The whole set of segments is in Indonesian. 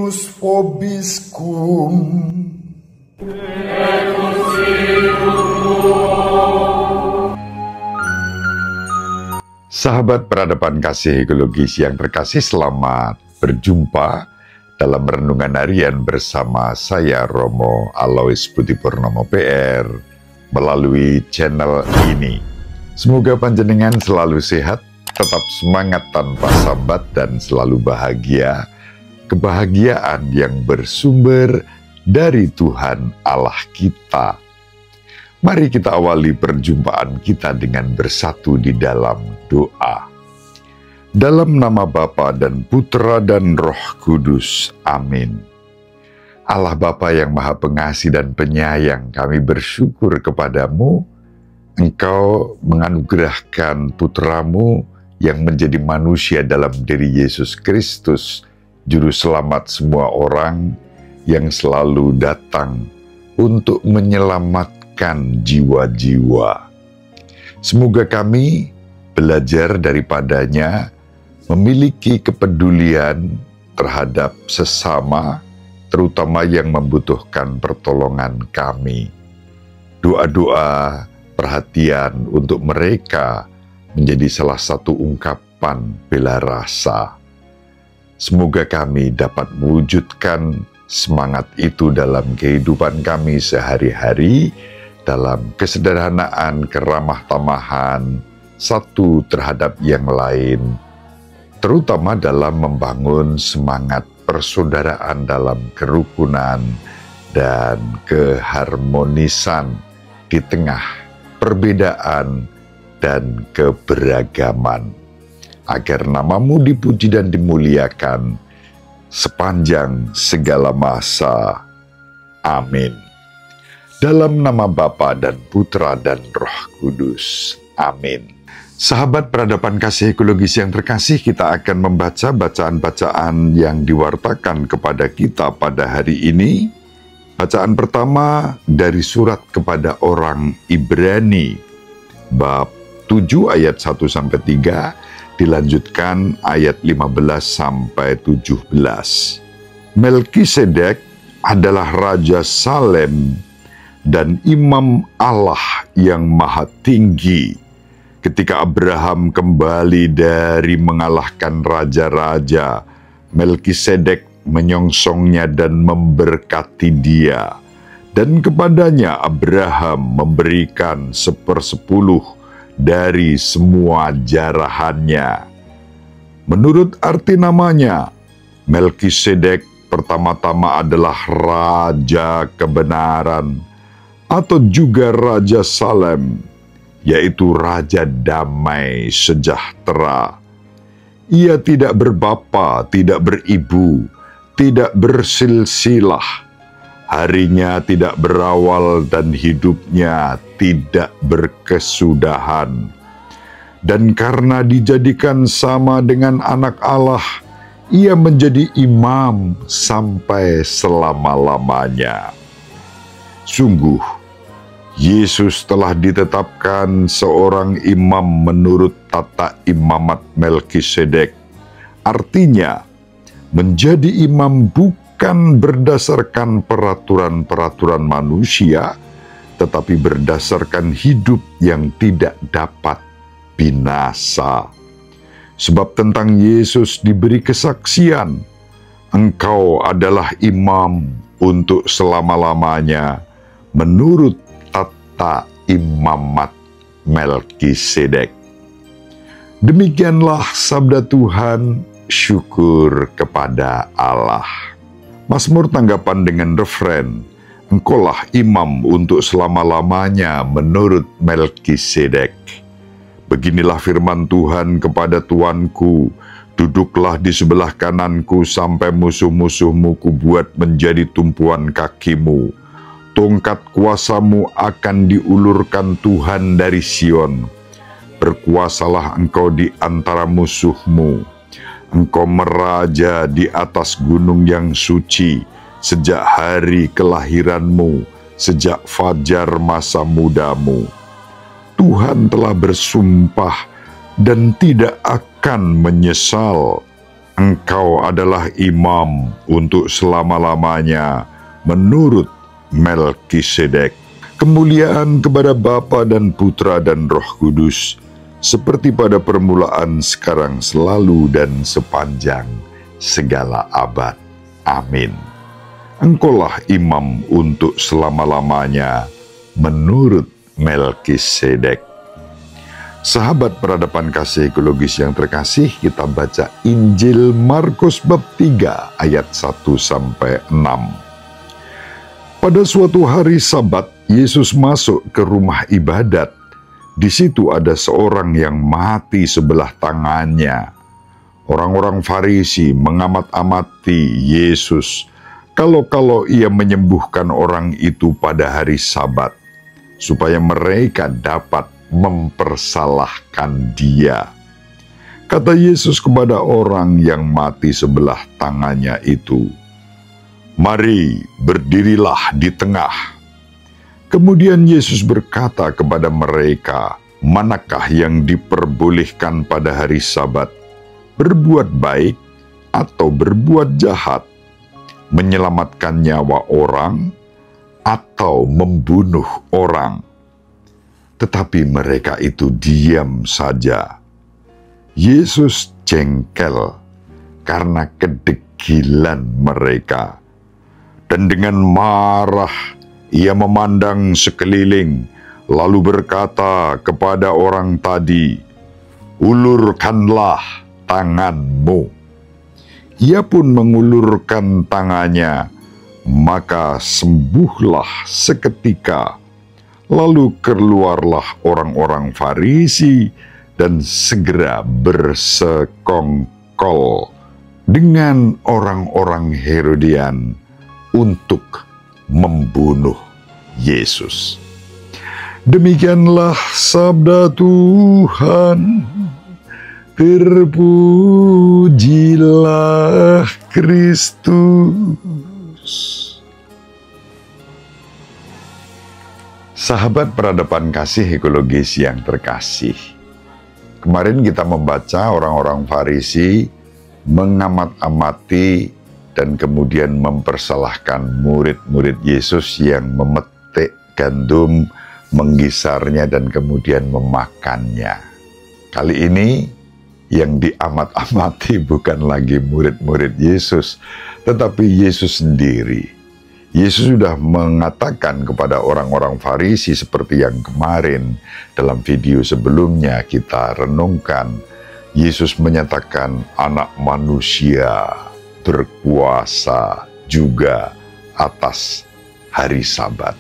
Dominus vobiscum. Sahabat peradaban kasih ekologis yang terkasih, selamat berjumpa dalam renungan harian bersama saya Romo Alois Budi Purnomo PR melalui channel ini. Semoga panjenengan selalu sehat, tetap semangat tanpa sambat, dan selalu bahagia. Kebahagiaan yang bersumber dari Tuhan Allah kita. Mari kita awali perjumpaan kita dengan bersatu di dalam doa. Dalam nama Bapa dan Putra dan Roh Kudus. Amin. Allah Bapa yang Maha Pengasih dan Penyayang, kami bersyukur kepadamu. Engkau menganugerahkan putramu yang menjadi manusia dalam diri Yesus Kristus, Juru Selamat semua orang yang selalu datang untuk menyelamatkan jiwa-jiwa. Semoga kami belajar daripadanya, memiliki kepedulian terhadap sesama, terutama yang membutuhkan pertolongan kami. Doa-doa perhatian untuk mereka menjadi salah satu ungkapan bela rasa. Semoga kami dapat mewujudkan semangat itu dalam kehidupan kami sehari-hari, dalam kesederhanaan, keramah tamahan satu terhadap yang lain, terutama dalam membangun semangat persaudaraan dalam kerukunan dan keharmonisan di tengah perbedaan dan keberagaman, agar namamu dipuji dan dimuliakan sepanjang segala masa. Amin. Dalam nama Bapa dan Putra dan Roh Kudus. Amin. Sahabat peradaban kasih ekologis yang terkasih, kita akan membaca bacaan-bacaan yang diwartakan kepada kita pada hari ini. Bacaan pertama dari surat kepada orang Ibrani, bab 7 ayat 1-3, dilanjutkan ayat 15-17. Melkisedek adalah Raja Salem dan Imam Allah yang Maha Tinggi. Ketika Abraham kembali dari mengalahkan raja-raja, Melkisedek menyongsongnya dan memberkati dia. Dan kepadanya Abraham memberikan 1/10 dari semua jarahannya. Menurut arti namanya, Melkisedek pertama-tama adalah Raja Kebenaran, atau juga Raja Salem, yaitu Raja Damai Sejahtera. Ia tidak berbapa, tidak beribu, tidak bersilsilah. Harinya tidak berawal dan hidupnya tidak berkesudahan. Dan karena dijadikan sama dengan anak Allah, ia menjadi imam sampai selama-lamanya. Sungguh, Yesus telah ditetapkan seorang imam menurut tata imamat Melkisedek. Artinya, menjadi imam bukan berdasarkan peraturan-peraturan manusia, tetapi berdasarkan hidup yang tidak dapat binasa. Sebab tentang Yesus diberi kesaksian, engkau adalah imam untuk selama-lamanya, menurut tata imamat Melkisedek. Demikianlah sabda Tuhan, syukur kepada Allah. Mazmur tanggapan dengan refren, engkaulah imam untuk selama-lamanya menurut Melkisedek. Beginilah firman Tuhan kepada Tuanku, duduklah di sebelah kananku sampai musuh-musuhmu kubuat menjadi tumpuan kakimu. Tongkat kuasamu akan diulurkan Tuhan dari Sion. Berkuasalah engkau di antara musuhmu. Engkau meraja di atas gunung yang suci, sejak hari kelahiranmu, sejak fajar masa mudamu. Tuhan telah bersumpah dan tidak akan menyesal. Engkau adalah imam untuk selama-lamanya menurut Melkisedek. Kemuliaan kepada Bapa dan Putra dan Roh Kudus, seperti pada permulaan, sekarang, selalu, dan sepanjang segala abad. Amin. Engkaulah imam untuk selama-lamanya menurut Melkisedek. Sahabat peradaban kasih ekologis yang terkasih, kita baca Injil Markus bab 3 ayat 1-6. Pada suatu hari Sabat, Yesus masuk ke rumah ibadat. Di situ ada seorang yang mati sebelah tangannya. Orang-orang Farisi mengamat-amati Yesus kalau ia menyembuhkan orang itu pada hari Sabat, supaya mereka dapat mempersalahkan dia. Kata Yesus kepada orang yang mati sebelah tangannya itu, "Mari, berdirilah di tengah." Kemudian Yesus berkata kepada mereka, "Manakah yang diperbolehkan pada hari Sabat? Berbuat baik atau berbuat jahat? Menyelamatkan nyawa orang atau membunuh orang?" Tetapi mereka itu diam saja. Yesus jengkel karena kedegilan mereka. Dan dengan marah ia memandang sekeliling, lalu berkata kepada orang tadi, "Ulurkanlah tanganmu." Ia pun mengulurkan tangannya, maka sembuhlah seketika. Lalu keluarlah orang-orang Farisi dan segera bersekongkol dengan orang-orang Herodian untuk membunuh Yesus. Demikianlah sabda Tuhan. Terpujilah Kristus. Sahabat peradaban kasih ekologis yang terkasih, kemarin kita membaca orang-orang Farisi mengamat-amati dan kemudian mempersalahkan murid-murid Yesus yang memetik gandum, menggisarnya, dan kemudian memakannya. Kali ini yang diamat-amati bukan lagi murid-murid Yesus, tetapi Yesus sendiri. Yesus sudah mengatakan kepada orang-orang Farisi seperti yang kemarin dalam video sebelumnya kita renungkan. Yesus menyatakan anak manusia berkuasa juga atas hari Sabat.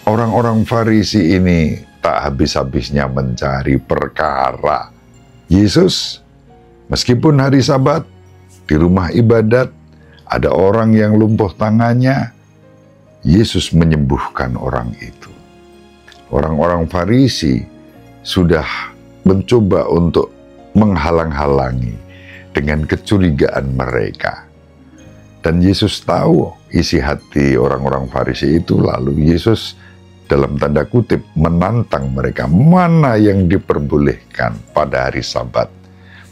Orang-orang Farisi ini tak habis-habisnya mencari perkara. Yesus, meskipun hari Sabat, di rumah ibadat, ada orang yang lumpuh tangannya, Yesus menyembuhkan orang itu. Orang-orang Farisi sudah mencoba untuk menghalang-halangi dengan kecurigaan mereka. Dan Yesus tahu isi hati orang-orang Farisi itu, lalu Yesus dalam tanda kutip menantang mereka, mana yang diperbolehkan pada hari Sabat,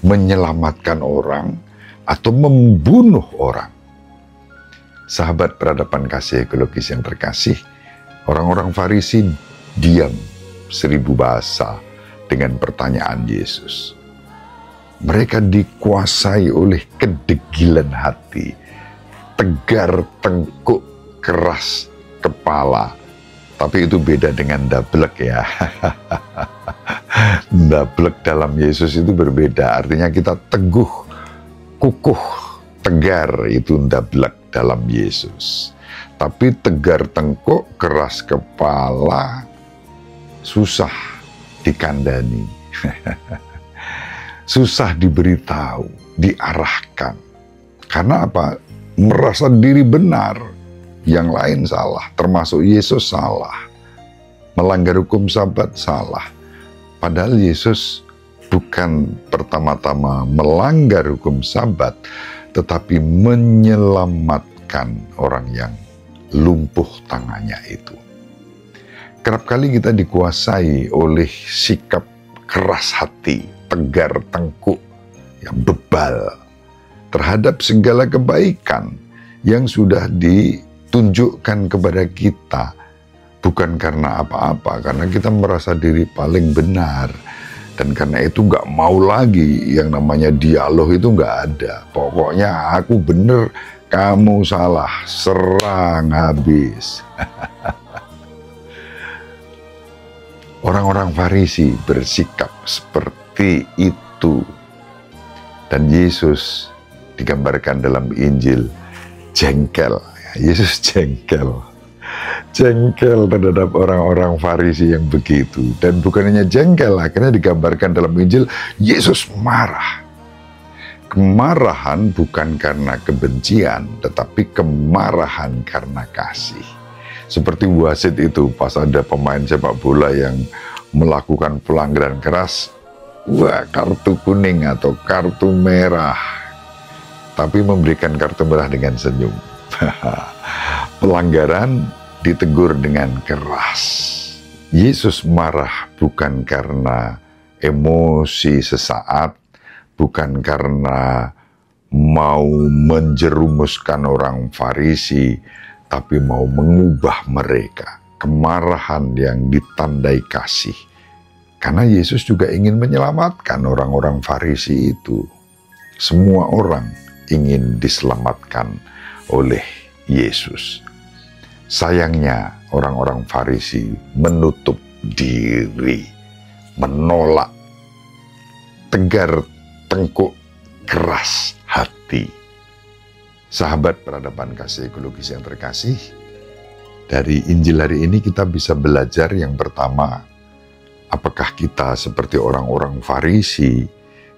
menyelamatkan orang atau membunuh orang. Sahabat peradaban kasih ekologis yang terkasih, orang-orang Farisi diam 1000 bahasa dengan pertanyaan Yesus. Mereka dikuasai oleh kedegilan hati, tegar tengkuk, keras kepala. Tapi itu beda dengan dablek ya. Dablek dalam Yesus itu berbeda, artinya kita teguh, kukuh, tegar, itu dablek dalam Yesus. Tapi tegar tengkuk, keras kepala, susah dikandani. Susah diberitahu, diarahkan. Karena apa? Merasa diri benar, yang lain salah, termasuk Yesus salah. Melanggar hukum Sabat salah. Padahal Yesus bukan pertama-tama melanggar hukum Sabat, tetapi menyelamatkan orang yang lumpuh tangannya itu. Kerap kali kita dikuasai oleh sikap keras hati, tegar tengkuk, yang bebal. terhadap segala kebaikan yang sudah ditunjukkan kepada kita. Bukan karena apa-apa, karena kita merasa diri paling benar. Dan karena itu nggak mau lagi yang namanya dialog itu nggak ada. Pokoknya aku bener, kamu salah, serang habis. Orang-orang Farisi bersikap seperti itu. Dan Yesus digambarkan dalam Injil jengkel. Yesus jengkel terhadap orang-orang Farisi yang begitu. Dan bukan hanya jengkel, akhirnya digambarkan dalam Injil, Yesus marah. Kemarahan bukan karena kebencian, tetapi kemarahan karena kasih. Seperti wasit itu, pas ada pemain sepak bola yang melakukan pelanggaran keras, wah, kartu kuning atau kartu merah. Tapi memberikan kartu merah dengan senyum. Pelanggaran ditegur dengan keras. Yesus marah bukan karena emosi sesaat, bukan karena mau menjerumuskan orang Farisi, tapi mau mengubah mereka. Kemarahan yang ditandai kasih. Karena Yesus juga ingin menyelamatkan orang-orang Farisi itu. Semua orang ingin diselamatkan oleh Yesus. Sayangnya orang-orang Farisi menutup diri, menolak, tegar tengkuk, keras hati. Sahabat peradaban kasih ekologis yang terkasih, dari Injil hari ini kita bisa belajar yang pertama, apakah kita seperti orang-orang Farisi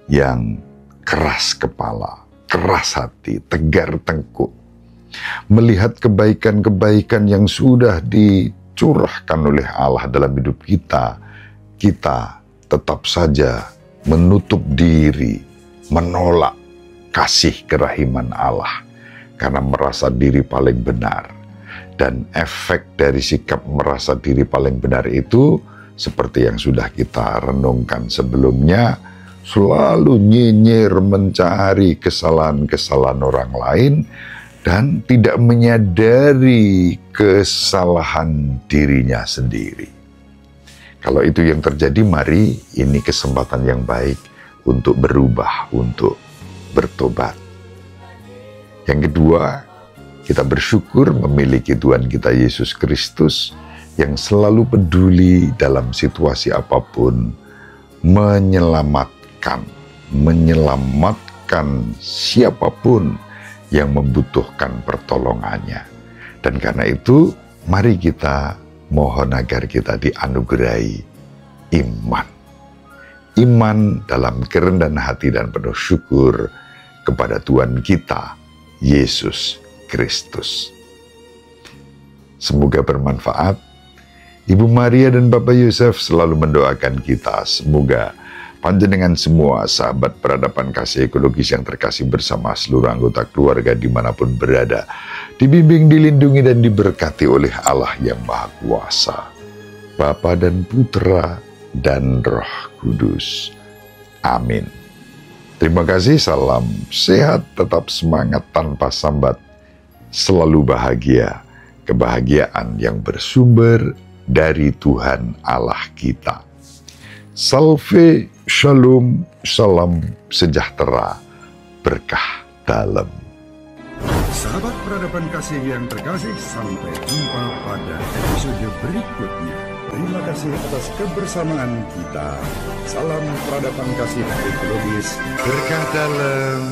yang keras kepala, keras hati, tegar tengkuk, melihat kebaikan-kebaikan yang sudah dicurahkan oleh Allah dalam hidup kita, kita tetap saja menutup diri, menolak kasih kerahiman Allah, karena merasa diri paling benar. Dan efek dari sikap merasa diri paling benar itu, seperti yang sudah kita renungkan sebelumnya, selalu nyinyir mencari kesalahan-kesalahan orang lain, dan tidak menyadari kesalahan dirinya sendiri. Kalau itu yang terjadi, mari ini kesempatan yang baik untuk berubah, untuk bertobat. Yang kedua, kita bersyukur memiliki Tuhan kita Yesus Kristus yang selalu peduli dalam situasi apapun, menyelamatkan siapapun yang membutuhkan pertolongannya. Dan karena itu, mari kita mohon agar kita dianugerahi iman. Iman dalam kerendahan hati dan penuh syukur kepada Tuhan kita, Yesus Kristus. Semoga bermanfaat. Ibu Maria dan Bapak Yosef selalu mendoakan kita. Semoga panjenengan semua sahabat peradaban kasih ekologis yang terkasih bersama seluruh anggota keluarga dimanapun berada, dibimbing, dilindungi, dan diberkati oleh Allah yang Maha Kuasa, Bapa dan Putra dan Roh Kudus. Amin. Terima kasih, salam sehat, tetap semangat tanpa sambat, selalu bahagia, kebahagiaan yang bersumber dari Tuhan Allah kita. Salve, shalom, salam sejahtera, berkah dalam. Sahabat peradaban kasih yang terkasih, sampai jumpa pada episode berikutnya. Terima kasih atas kebersamaan kita. Salam peradaban kasih ekologis, berkah dalam.